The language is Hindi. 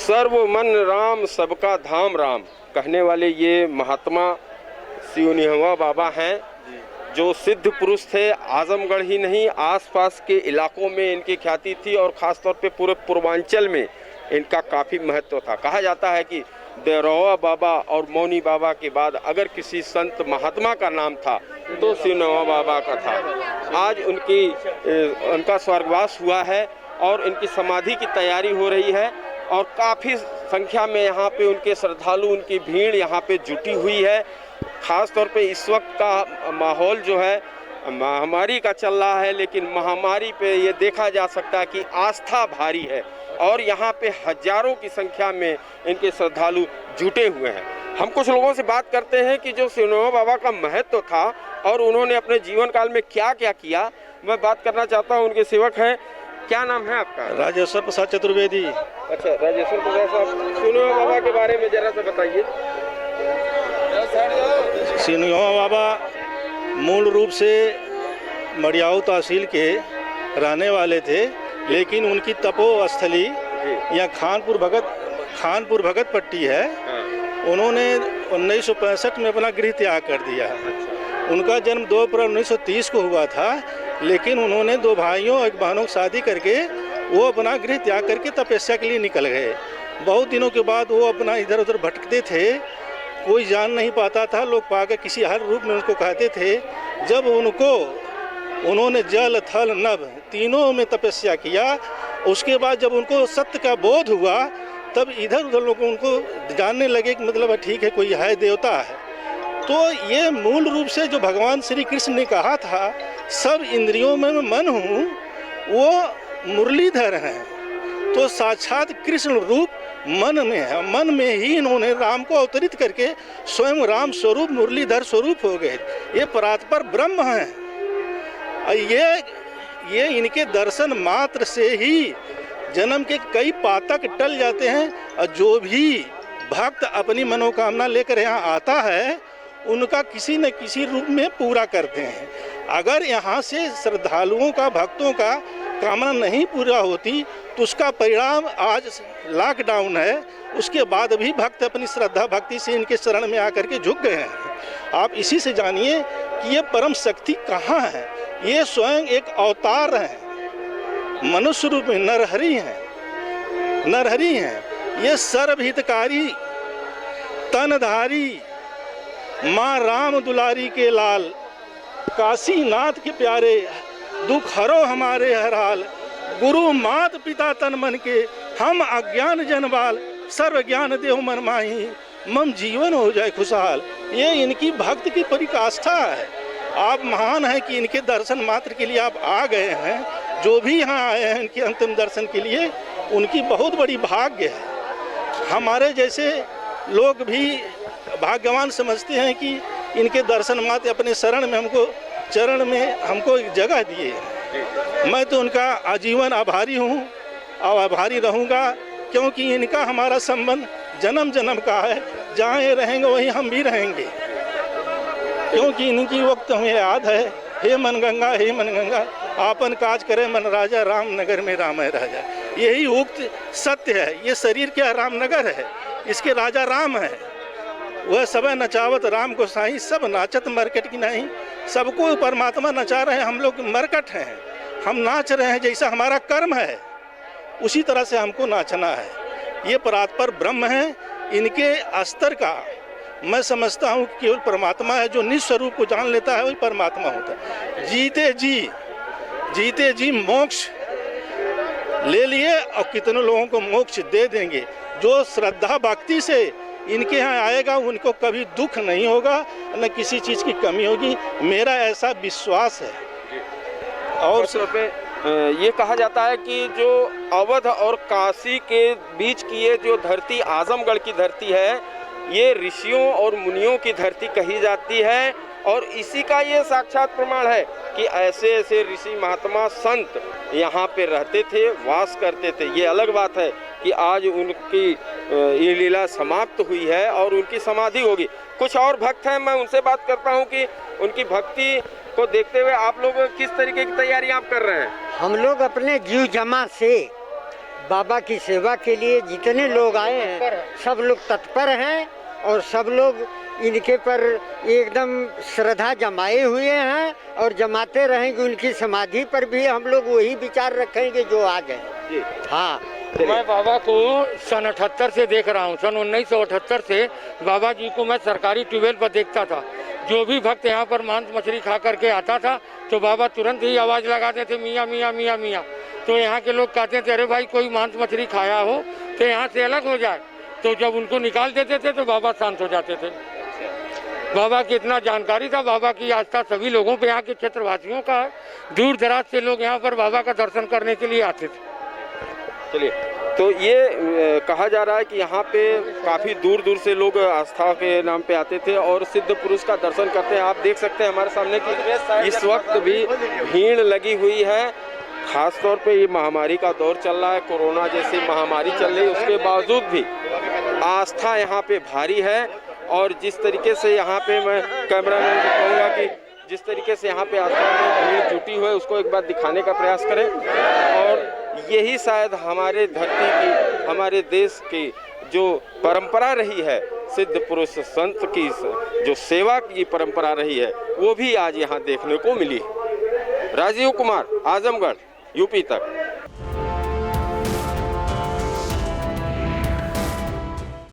सर्व मन राम सबका धाम राम कहने वाले ये महात्मा सिवनिहवा बाबा हैं, जो सिद्ध पुरुष थे। आजमगढ़ ही नहीं, आसपास के इलाकों में इनकी ख्याति थी और ख़ास तौर पे पूरे पूर्वांचल में इनका काफ़ी महत्व था। कहा जाता है कि देवरवा बाबा और मौनी बाबा के बाद अगर किसी संत महात्मा का नाम था तो सिवनिहवा बाबा का था। आज उनका स्वर्गवास हुआ है और इनकी समाधि की तैयारी हो रही है और काफ़ी संख्या में यहाँ पे उनके श्रद्धालु, उनकी भीड़ यहाँ पे जुटी हुई है। ख़ास तौर पे इस वक्त का माहौल जो है महामारी का चल रहा है, लेकिन महामारी पे ये देखा जा सकता है कि आस्था भारी है और यहाँ पे हजारों की संख्या में इनके श्रद्धालु जुटे हुए हैं। हम कुछ लोगों से बात करते हैं कि जो सिवनिहवा बाबा का महत्व था और उन्होंने अपने जीवन काल में क्या क्या किया। मैं बात करना चाहता हूँ, उनके सेवक हैं। क्या नाम है आपका? राजेश्वर प्रसाद चतुर्वेदी। अच्छा, राजेश्वर प्रसाद साहब, सिवनिहवा बाबा के बारे में जरा सा बताइए। सिवनिहवा बाबा मूल रूप से मडियाऊ तहसील के रहने वाले थे, लेकिन उनकी तपोस्थली यहाँ खानपुर भगत पट्टी है। उन्होंने 1965 में अपना गृह त्याग कर दिया। उनका जन्म 2 अप्रैल 1930 को हुआ था, लेकिन उन्होंने 2 भाइयों और 1 बहनों की शादी करके वो अपना गृह त्याग करके तपस्या के लिए निकल गए। बहुत दिनों के बाद वो अपना इधर उधर भटकते थे, कोई जान नहीं पाता था। लोग पाकर किसी हर रूप में उनको कहते थे। जब उन्होंने जल थल नभ तीनों में तपस्या किया, उसके बाद जब उनको सत्य का बोध हुआ, तब इधर उधर लोग उनको जानने लगे कि मतलब ठीक है, कोई है, देवता है। तो ये मूल रूप से जो भगवान श्री कृष्ण ने कहा था, सब इंद्रियों में मन हूँ, वो मुरलीधर हैं। तो साक्षात कृष्ण रूप मन में है। मन में ही इन्होंने राम को अवतरित करके स्वयं राम स्वरूप मुरलीधर स्वरूप हो गए। ये परात्पर ब्रह्म हैं। ये इनके दर्शन मात्र से ही जन्म के कई पातक टल जाते हैं और जो भी भक्त अपनी मनोकामना लेकर यहाँ आता है, उनका किसी न किसी रूप में पूरा करते हैं। अगर यहाँ से श्रद्धालुओं का, भक्तों का कामना नहीं पूरा होती तो उसका परिणाम आज लॉकडाउन है। उसके बाद भी भक्त अपनी श्रद्धा भक्ति से इनके शरण में आकर के झुक गए हैं। आप इसी से जानिए कि ये परम शक्ति कहाँ है। ये स्वयं एक अवतार हैं, मनुष्य रूप में नरहरि हैं। ये सर्वहितकारी तनधारी माँ राम दुलारी के लाल, काशी नाथ के प्यारे, दुख हरो हमारे हर हाल। गुरु मात पिता तन मन के, हम अज्ञान जनबाल, सर्व ज्ञान देव मन माही, मम जीवन हो जाए खुशहाल। ये इनकी भक्त की परिकाष्ठा है। आप महान हैं कि इनके दर्शन मात्र के लिए आप आ गए हैं। जो भी यहाँ आए हैं इनके अंतिम दर्शन के लिए, उनकी बहुत बड़ी भाग्य है। हमारे जैसे लोग भी भाग्यवान समझते हैं कि इनके दर्शन मात्र अपने शरण में चरण में हमको एक जगह दिए। मैं तो उनका आजीवन आभारी हूँ और आभारी रहूँगा, क्योंकि इनका हमारा संबंध जन्म जन्म का है। जहाँ ये रहेंगे वहीं हम भी रहेंगे, क्योंकि इनकी वक्त हमें याद है, हे मन गंगा आपन काज करे मन राजा, राम नगर में राम है राजा। यही उक्त सत्य है। ये शरीर क्या रामनगर है, इसके राजा राम है। वह सब नचावत राम को साई, सब नाचत मरकट की नहीं। सबको परमात्मा नचा रहे हैं, हम लोग मरकट हैं। हम नाच रहे हैं, जैसा हमारा कर्म है उसी तरह से हमको नाचना है। ये परात्पर ब्रह्म हैं। इनके स्तर का मैं समझता हूँ कि केवल परमात्मा है। जो निज स्वरूप को जान लेता है वही परमात्मा होता है। जीते जी मोक्ष ले लिए और कितने लोगों को मोक्ष दे देंगे। जो श्रद्धा भक्ति से इनके यहाँ आएगा उनको कभी दुख नहीं होगा, न किसी चीज़ की कमी होगी। मेरा ऐसा विश्वास है। और ये कहा जाता है कि जो अवध और काशी के बीच की ये जो धरती आजमगढ़ की धरती है, ये ऋषियों और मुनियों की धरती कही जाती है। और इसी का ये साक्षात प्रमाण है कि ऐसे ऐसे ऋषि महात्मा संत यहाँ पे रहते थे, वास करते थे। ये अलग बात है कि आज उनकी ये लीला समाप्त हुई है और उनकी समाधि होगी। कुछ और भक्त हैं, मैं उनसे बात करता हूँ कि उनकी भक्ति को देखते हुए आप लोग किस तरीके की तैयारी आप कर रहे हैं? हम लोग अपने जीव जमा से बाबा की सेवा के लिए जितने लोग आए हैं सब लोग तत्पर हैं और सब लोग इनके पर एकदम श्रद्धा जमाए हुए हैं और जमाते रहेंगे। उनकी समाधि पर भी हम लोग वही विचार रखेंगे जो आज है। हाँ, मैं बाबा को सन 78 से देख रहा हूँ। सन 1978 से बाबा जी को मैं सरकारी ट्यूबवेल पर देखता था। जो भी भक्त यहाँ पर मांस मछली खा करके आता था तो बाबा तुरंत ही आवाज़ लगाते थे, मियाँ मियाँ मियाँ मियाँ। तो यहाँ के लोग कहते थे, अरे भाई कोई मांस मछली खाया हो तो यहाँ से अलग हो जाए। तो जब उनको निकाल देते थे तो बाबा शांत हो जाते थे। बाबा की इतना जानकारी था, बाबा की आस्था सभी लोगों पे, यहाँ के क्षेत्रवासियों का है। दूर दराज से लोग यहाँ पर बाबा का दर्शन करने के लिए आते थे। चलिए, तो ये कहा जा रहा है कि यहाँ पे काफ़ी दूर दूर से लोग आस्था के नाम पे आते थे और सिद्ध पुरुष का दर्शन करते हैं। आप देख सकते हैं हमारे सामने कि इस वक्त भी भीड़ लगी हुई है। खास तौर पे ये महामारी का दौर चल रहा है, कोरोना जैसी महामारी चल रही है, उसके बावजूद भी आस्था यहाँ पे भारी है। और जिस तरीके से यहाँ पे मैं कैमरामैन को कहूँगा कि जिस तरीके से यहाँ पे आस्था में भीड़ जुटी हुई है उसको एक बार दिखाने का प्रयास करें। और यही शायद हमारे धरती की, हमारे देश की जो परंपरा रही है, सिद्ध पुरुष संत की जो सेवा की परंपरा रही है, वो भी आज यहाँ देखने को मिली। राजीव कुमार, आजमगढ़, यूपी तक।